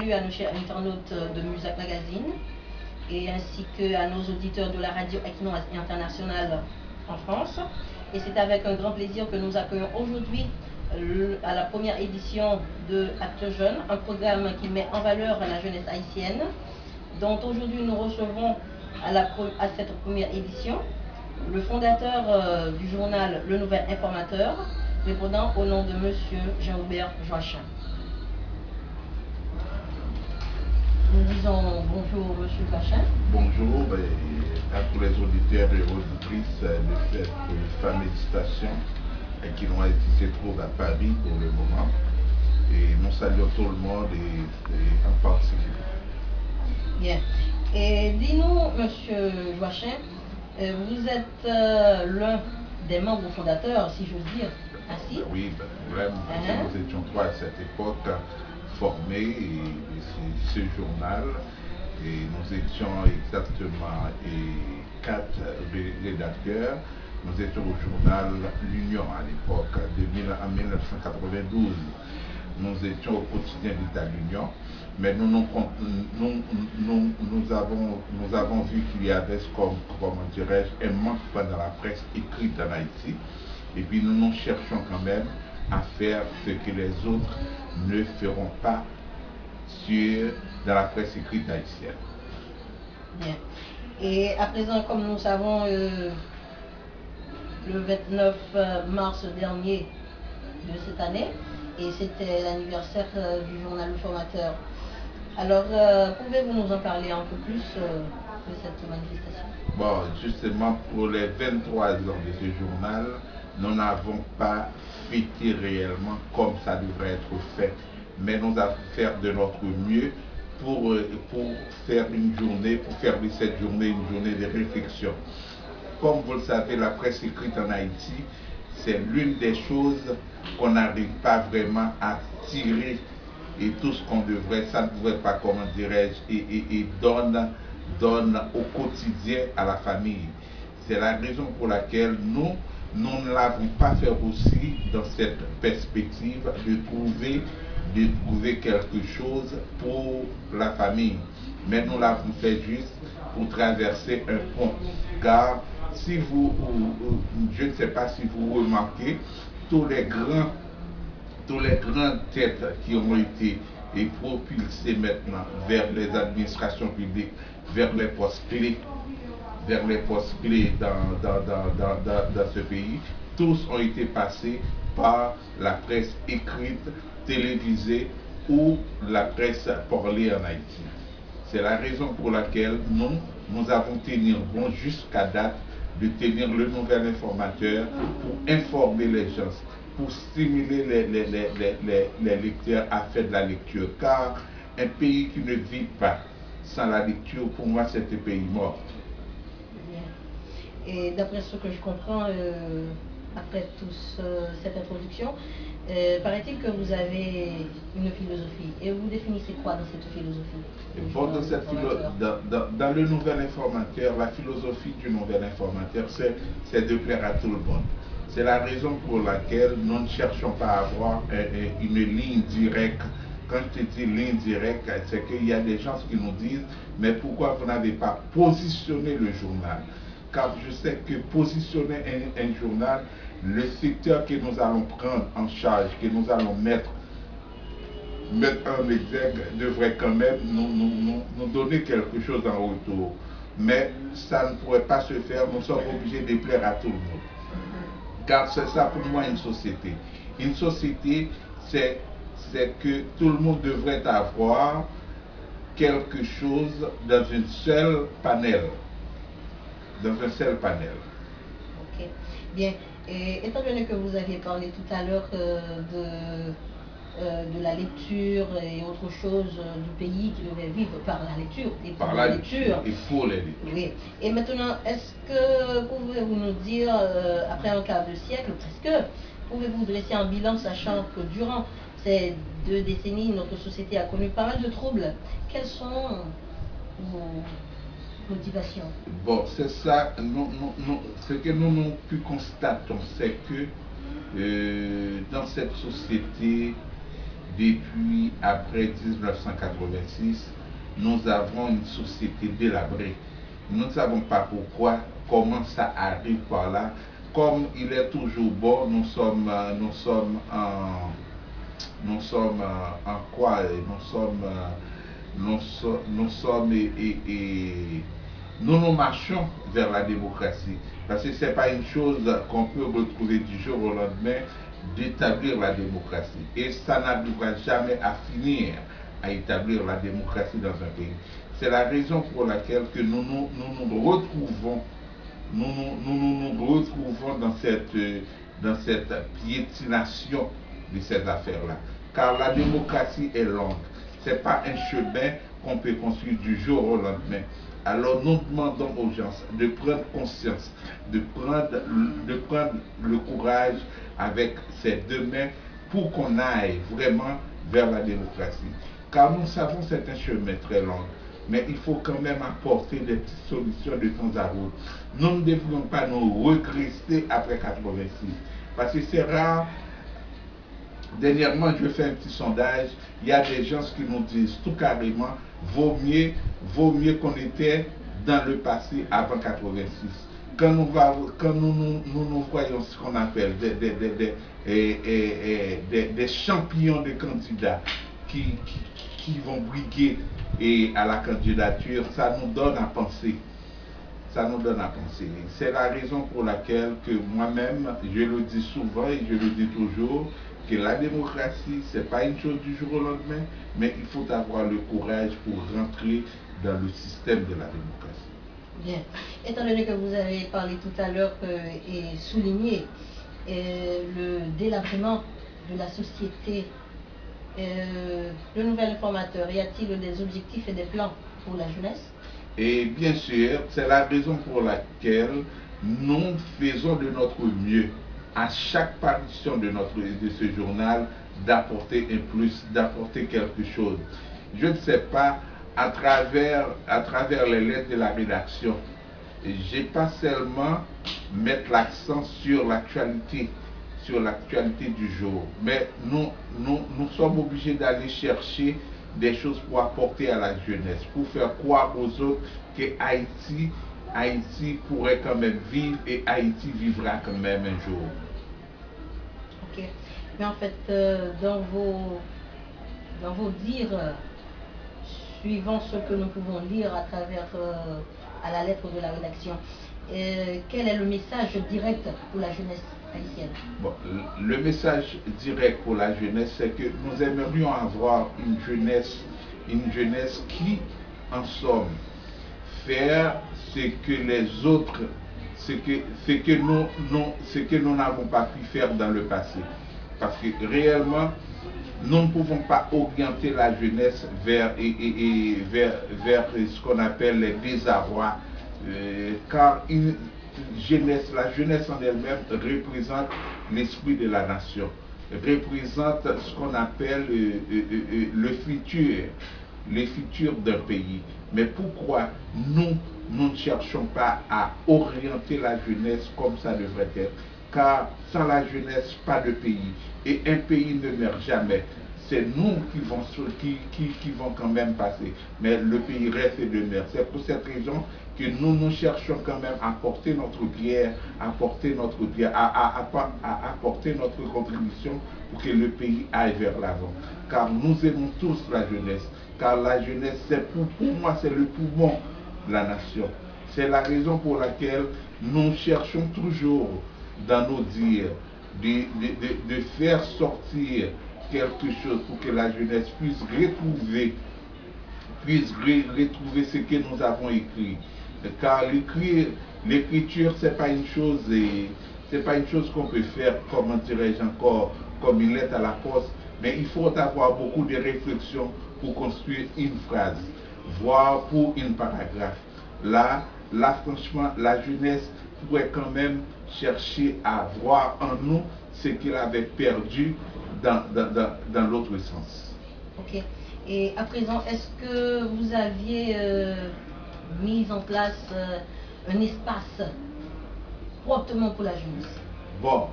Salut à nos chers internautes de Musac Magazine et ainsi qu'à nos auditeurs de la radio Equinox Internationale en France. Et c'est avec un grand plaisir que nous accueillons aujourd'hui à la première édition de Actes Jeunes, un programme qui met en valeur la jeunesse haïtienne, dont aujourd'hui nous recevons à cette première édition le fondateur du journal Le Nouvel Informateur, répondant au nom de Monsieur Jean-Hubert Joachim. Nous disons bonjour Monsieur Joachim. Bonjour à tous les auditeurs et auditrices de cette fameuse station qui se trouve à Paris pour le moment. Et nous saluons tout le monde et en particulier. Bien. Et dis-nous, Monsieur Joachim, vous êtes l'un des membres fondateurs, si j'ose dire, ainsi? Oui, vraiment, nous étions trois à cette époque formés ce journal et nous étions exactement 4 rédacteurs. Nous étions au journal L'Union à l'époque, en 1992. Nous étions au quotidien l'État l'Union, mais nous avons vu qu'il y avait, comment dirais-je, un manque dans la presse écrite en Haïti. Et puis nous cherchons quand même à faire ce que les autres ne feront pas dans la presse écrite haïtienne. Bien. Et à présent, comme nous savons, le 29 mars dernier de cette année, et c'était l'anniversaire du journal Le Formateur. Alors, pouvez-vous nous en parler un peu plus de cette manifestation? Bon, justement, pour les 23 ans de ce journal, nous n'avons pas fêté réellement comme ça devrait être fait. Mais nous allons faire de notre mieux pour faire une journée, pour faire de cette journée une journée de réflexion. Comme vous le savez, la presse écrite en Haïti, c'est l'une des choses qu'on n'arrive pas vraiment à tirer et tout ce qu'on devrait, ça ne pourrait pas, comment dirais-je, et donne au quotidien à la famille. C'est la raison pour laquelle nous ne l'avons pas fait aussi dans cette perspective de trouver quelque chose pour la famille. Mais nous l'avons fait juste pour traverser un pont. Car si vous, je ne sais pas si vous remarquez, tous les grandes têtes qui ont été propulsées maintenant vers les administrations publiques, vers les postes clés, dans ce pays, tous ont été passés par la presse écrite, télévisée ou la presse parlée en Haïti. C'est la raison pour laquelle nous avons tenu bon jusqu'à date de tenir le Nouvel Informateur pour informer les gens, pour stimuler les lecteurs à faire de la lecture. Car un pays qui ne vit pas sans la lecture, pour moi, c'est un pays mort. Et d'après ce que je comprends, après toute cette introduction, paraît-il que vous avez une philosophie. Et vous définissez quoi dans cette philosophie? Bon, dans le Nouvel Informateur, la philosophie du Nouvel Informateur, c'est de plaire à tout le monde. C'est la raison pour laquelle nous ne cherchons pas à avoir une ligne directe. Quand je dis ligne directe, c'est qu'il y a des gens qui nous disent, mais pourquoi vous n'avez pas positionné le journal? Car je sais que positionner un journal, le secteur que nous allons prendre en charge, que nous allons mettre en exergue, devrait quand même nous donner quelque chose en retour. Mais ça ne pourrait pas se faire, nous sommes obligés de plaire à tout le monde. Car c'est ça pour moi une société. Une société, c'est que tout le monde devrait avoir quelque chose dans une seule panel. Ok, bien. Et étant donné que vous aviez parlé tout à l'heure de la lecture et autre chose du pays qui devait vivre par la lecture et par la lecture et pour les lectures. Oui. Et maintenant, est-ce que pouvez-vous nous dire, après un quart de siècle presque, pouvez-vous dresser un bilan sachant que durant ces 2 décennies, notre société a connu pas mal de troubles? Quelles sont vos motivations? Bon, c'est ça. Ce que nous constatons, c'est que dans cette société, depuis après 1986, nous avons une société délabrée. Nous ne savons pas pourquoi, comment ça arrive par là. Comme il est toujours bon, nous sommes en quoi? Nous nous marchons vers la démocratie. Parce que ce n'est pas une chose qu'on peut retrouver du jour au lendemain d'établir la démocratie. Et ça n'arrivera jamais à finir à établir la démocratie dans un pays. C'est la raison pour laquelle que nous nous retrouvons dans cette piétination de ces affaires-là. Car la démocratie est longue. Ce n'est pas un chemin qu'on peut construire du jour au lendemain. Alors nous demandons aux gens de prendre conscience, de prendre le courage avec ses deux mains pour qu'on aille vraiment vers la démocratie. Car nous savons que c'est un chemin très long. Mais il faut quand même apporter des petites solutions de temps à autre. Nous ne devrions pas nous regresser après 86. Parce que c'est rare. Dernièrement, je fais un petit sondage. Il y a des gens qui nous disent tout carrément, vaut mieux qu'on était dans le passé avant 86. Quand nous voyons ce qu'on appelle des champions de candidats qui vont briguer à la candidature, ça nous donne à penser. Ça nous donne à penser. C'est la raison pour laquelle que moi-même, je le dis souvent et je le dis toujours, que la démocratie, ce n'est pas une chose du jour au lendemain, mais il faut avoir le courage pour rentrer dans le système de la démocratie. Bien. Étant donné que vous avez parlé tout à l'heure et souligné le délabrement de la société, le nouvel informateur, y a-t-il des objectifs et des plans pour la jeunesse? Et bien sûr, c'est la raison pour laquelle nous faisons de notre mieux à chaque parution de ce journal d'apporter un plus, d'apporter quelque chose. Je ne sais pas, à travers les lettres de la rédaction, j'ai pas seulement mettre l'accent sur l'actualité du jour, mais nous sommes obligés d'aller chercher des choses pour apporter à la jeunesse, pour faire croire aux autres que Haïti pourrait quand même vivre et Haïti vivra quand même un jour. Ok. Mais en fait, dans vos dires, suivant ce que nous pouvons lire à travers à la lettre de la rédaction, quel est le message direct pour la jeunesse haïtienne? Bon, le message direct pour la jeunesse, c'est que nous aimerions avoir une jeunesse qui, en somme, faire ce que les autres, ce que nous n'avons pas pu faire dans le passé. Parce que réellement, nous ne pouvons pas orienter la jeunesse vers ce qu'on appelle les désarrois, car la jeunesse en elle-même représente l'esprit de la nation, représente ce qu'on appelle le futur d'un pays. Mais pourquoi nous ne cherchons pas à orienter la jeunesse comme ça devrait être? Car sans la jeunesse, pas de pays. Et un pays ne meurt jamais. C'est nous qui vont quand même passer. Mais le pays reste et demeure. C'est pour cette raison que nous cherchons quand même à apporter notre pierre, à apporter notre contribution pour que le pays aille vers l'avant. Car nous aimons tous la jeunesse. Car la jeunesse, pour moi, c'est le poumon de la nation. C'est la raison pour laquelle nous cherchons toujours dans nos dires de faire sortir quelque chose pour que la jeunesse puisse retrouver ce que nous avons écrit. Car l'écriture, c'est pas une chose qu'on peut faire, comment dirais-je encore, comme une lettre à la poste, mais il faut avoir beaucoup de réflexion pour construire une phrase, voire pour une paragraphe. Là, franchement, la jeunesse pourrait quand même chercher à voir en nous ce qu'il avait perdu dans l'autre sens. Ok. Et à présent, est-ce que vous aviez mis en place un espace proprement pour la jeunesse? Bon,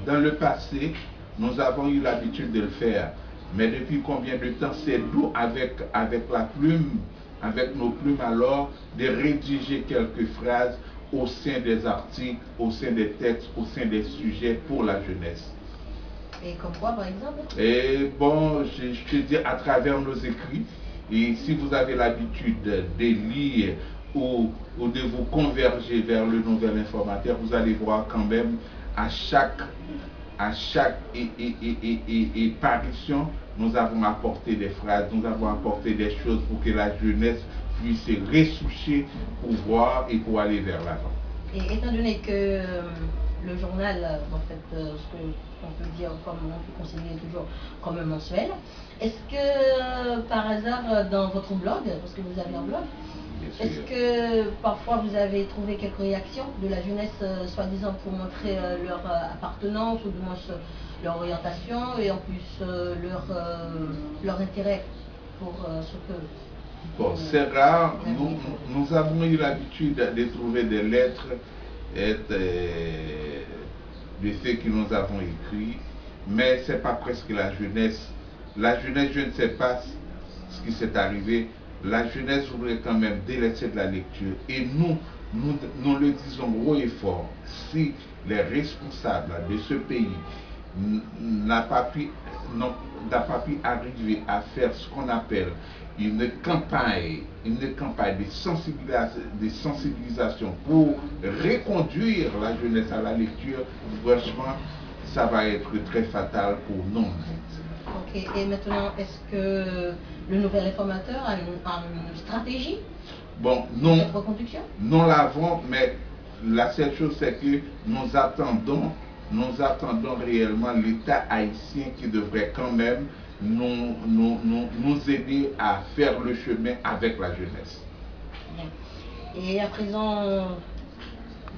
dans le passé, nous avons eu l'habitude de le faire. Mais depuis combien de temps c'est nous avec la plume, avec nos plumes alors, de rédiger quelques phrases au sein des articles, au sein des textes, au sein des sujets pour la jeunesse. Et comme quoi, par exemple? Et bon, je te dis à travers nos écrits, et si vous avez l'habitude de lire ou de vous converger vers le nouvel informateur, vous allez voir quand même à chaque parution, nous avons apporté des phrases, nous avons apporté des choses pour que la jeunesse puisse se ressoucher pour voir et pour aller vers l'avant. Et étant donné que le journal, en fait, ce qu'on peut dire, comme on peut considérer toujours comme un mensuel, est-ce que par hasard dans votre blog, parce que vous avez un blog, est-ce que parfois vous avez trouvé quelques réactions de la jeunesse, soi-disant pour montrer leur appartenance ou du moins leur orientation et en plus leur intérêt pour ce que... Bon, c'est rare. Nous avons eu l'habitude de trouver des lettres de ceux que nous avons écrits, mais ce n'est pas presque la jeunesse. La jeunesse, je ne sais pas ce qui s'est arrivé. La jeunesse voudrait quand même délaisser de la lecture. Et nous le disons haut et fort. Si les responsables de ce pays n'a pas pu arriver à faire ce qu'on appelle une campagne de sensibilisation pour reconduire la jeunesse à la lecture, franchement, ça va être très fatal pour nous. Ok, et maintenant, est-ce que le nouvel informateur a une stratégie de reconduction? Nous l'avons, mais la seule chose, c'est que nous attendons réellement l'État haïtien qui devrait quand même nous aider à faire le chemin avec la jeunesse. Et à présent,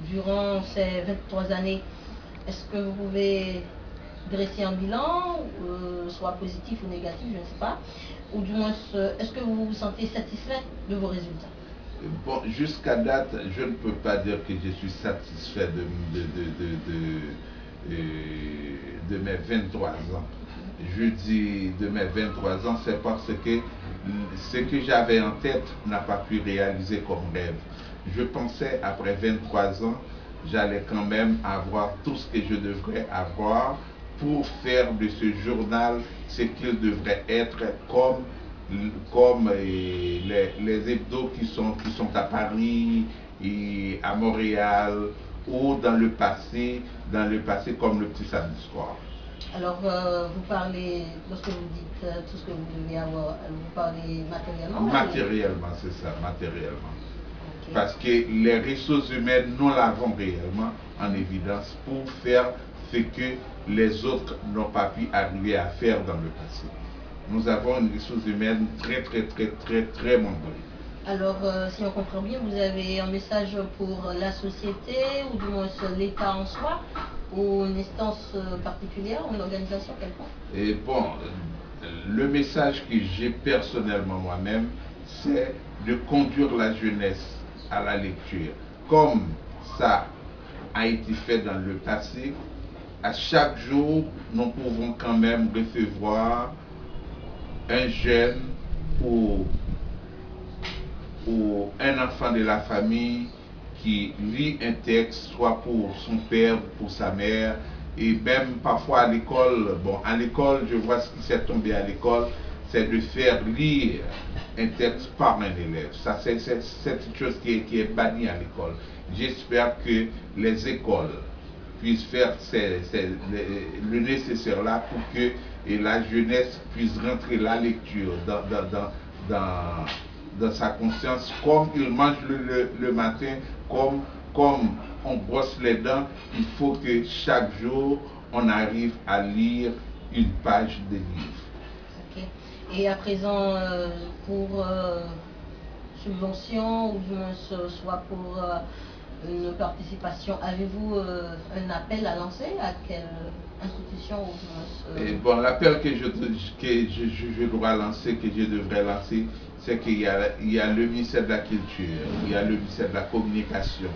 durant ces 23 années, est-ce que vous pouvez dresser un bilan, soit positif ou négatif, je ne sais pas, ou du moins, est-ce que vous vous sentez satisfait de vos résultats? Bon, jusqu'à date, je ne peux pas dire que je suis satisfait de mes 23 ans. Je dis de mes 23 ans, c'est parce que ce que j'avais en tête n'a pas pu réaliser comme rêve. Je pensais, après 23 ans, j'allais quand même avoir tout ce que je devrais avoir pour faire de ce journal ce qu'il devrait être, comme les hebdos qui sont à Paris et à Montréal, ou dans le passé comme le Petit Samedi Soir. Alors, vous parlez, lorsque vous dites tout ce que vous devez avoir, vous parlez matériellement? Matériellement, c'est ça, matériellement. Okay. Parce que les ressources humaines, nous l'avons réellement en évidence pour faire ce que les autres n'ont pas pu arriver à faire dans le passé. Nous avons une ressource humaine très nombreuse. Alors, si on comprend bien, vous avez un message pour la société, ou du moins l'État en soi, ou une instance particulière, ou une organisation quelconque? Et bon, le message que j'ai personnellement moi-même, c'est de conduire la jeunesse à la lecture. Comme ça a été fait dans le passé, à chaque jour, nous pouvons quand même recevoir un jeune ou un enfant de la famille qui lit un texte, soit pour son père, pour sa mère, et même parfois à l'école. Bon, à l'école, je vois ce qui s'est tombé à l'école, c'est de faire lire un texte par un élève. Ça, c'est une chose qui est bannie à l'école. J'espère que les écoles puissent faire le nécessaire là pour que la jeunesse puisse rentrer la lecture dans sa conscience, comme il mange le matin, comme on brosse les dents. Il faut que chaque jour on arrive à lire une page de livre. Okay. Et à présent, pour subvention, ou soit pour une participation, avez-vous un appel à lancer? À quelle institution Bon, l'appel que je dois lancer, que je devrais lancer, c'est qu'il y a le ministère de la Culture, il y a le ministère de la Communication,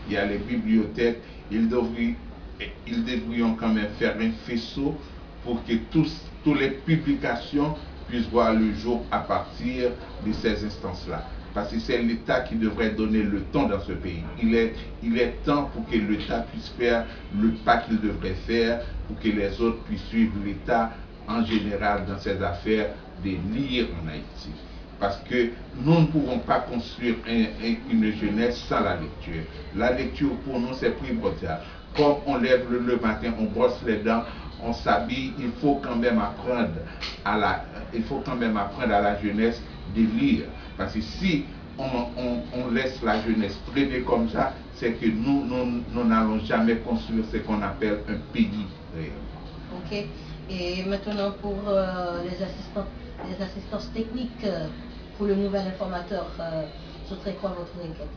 il y a les bibliothèques. Ils devrions quand même faire un faisceau pour que toutes les publications puissent voir le jour à partir de ces instances-là. Parce que c'est l'État qui devrait donner le ton dans ce pays. Il est temps pour que l'État puisse faire le pas qu'il devrait faire, pour que les autres puissent suivre l'État en général dans ses affaires de lire en Haïti. Parce que nous ne pouvons pas construire une jeunesse sans la lecture. La lecture pour nous c'est primordial. Comme on lève le matin, on brosse les dents, on s'habille, il faut quand même apprendre à la jeunesse de lire. Parce que si on laisse la jeunesse traîner comme ça, c'est que nous n'allons jamais construire ce qu'on appelle un pays réel. Ok. Et maintenant pour les assistances techniques pour le nouvel informateur, ce serait quoi votre requête?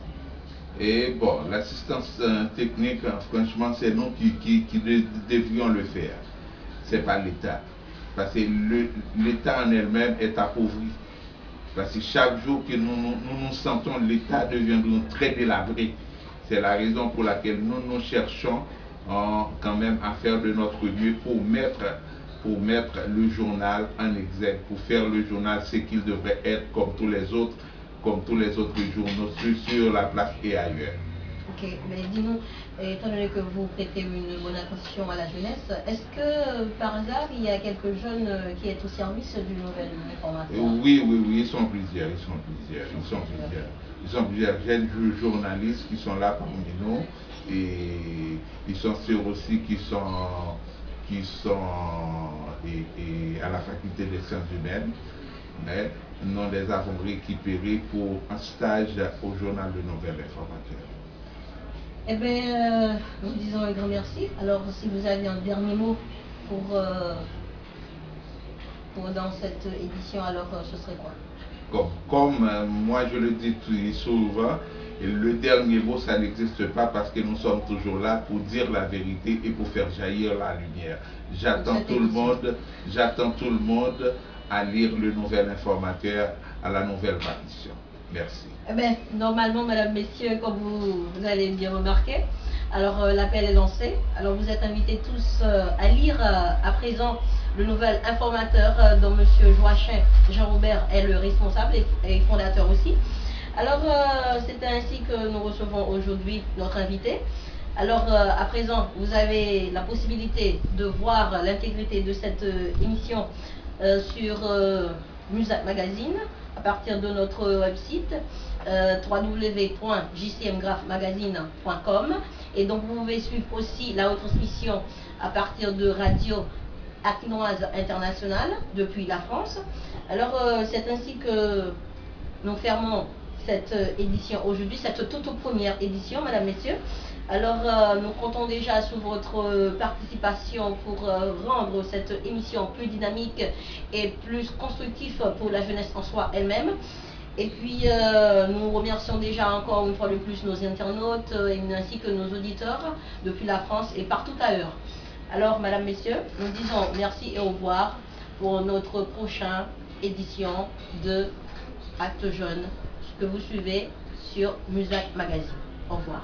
Et bon, l'assistance technique, franchement, c'est nous qui devrions le faire. C'est pas l'État. Parce que l'État en elle-même est appauvri. Parce que chaque jour que nous sentons l'État deviendra très délabré. C'est la raison pour laquelle nous cherchons quand même à faire de notre mieux pour mettre le journal en exergue, pour faire le journal ce qu'il devrait être comme tous les autres journaux sur la place et ailleurs. Ok, mais dis-nous, étant donné que vous prêtez une bonne attention à la jeunesse, est-ce que par hasard il y a quelques jeunes qui est au service du nouvel informateur? Oui, ils sont plusieurs. Ils sont plusieurs jeunes journalistes qui sont là parmi nous et ils sont ceux aussi qui sont à la faculté des sciences humaines. Mais nous les avons récupérés pour un stage au journal de Nouvel Informateur. Eh bien, nous disons un grand merci. Alors, si vous avez un dernier mot pour dans cette édition, alors ce serait quoi? Comme moi je le dis souvent, le dernier mot ça n'existe pas parce que nous sommes toujours là pour dire la vérité et pour faire jaillir la lumière. J'attends tout le monde à lire le Nouvel Informateur à la nouvelle partition. Merci. Eh bien, normalement, mesdames, messieurs, comme vous allez bien remarquer, alors l'appel est lancé. Alors vous êtes invités tous à lire à présent le Nouvel Informateur dont M. Joachim Jean-Robert est le responsable et fondateur aussi. Alors c'est ainsi que nous recevons aujourd'hui notre invité. Alors à présent, vous avez la possibilité de voir l'intégrité de cette émission sur Musac Magazine à partir de notre website www.jcmgraphmagazine.com, et donc vous pouvez suivre aussi la retransmission à partir de Radio Aquinoise Internationale depuis la France. Alors c'est ainsi que nous fermons cette édition aujourd'hui, cette toute première édition, mesdames, messieurs. Alors nous comptons déjà sur votre participation pour rendre cette émission plus dynamique et plus constructive pour la jeunesse en soi elle-même. Et puis nous remercions déjà encore une fois de plus nos internautes ainsi que nos auditeurs depuis la France et partout ailleurs. Alors mesdames, messieurs, nous disons merci et au revoir pour notre prochaine édition de Actes Jeunes que vous suivez sur Musac Magazine. Au revoir.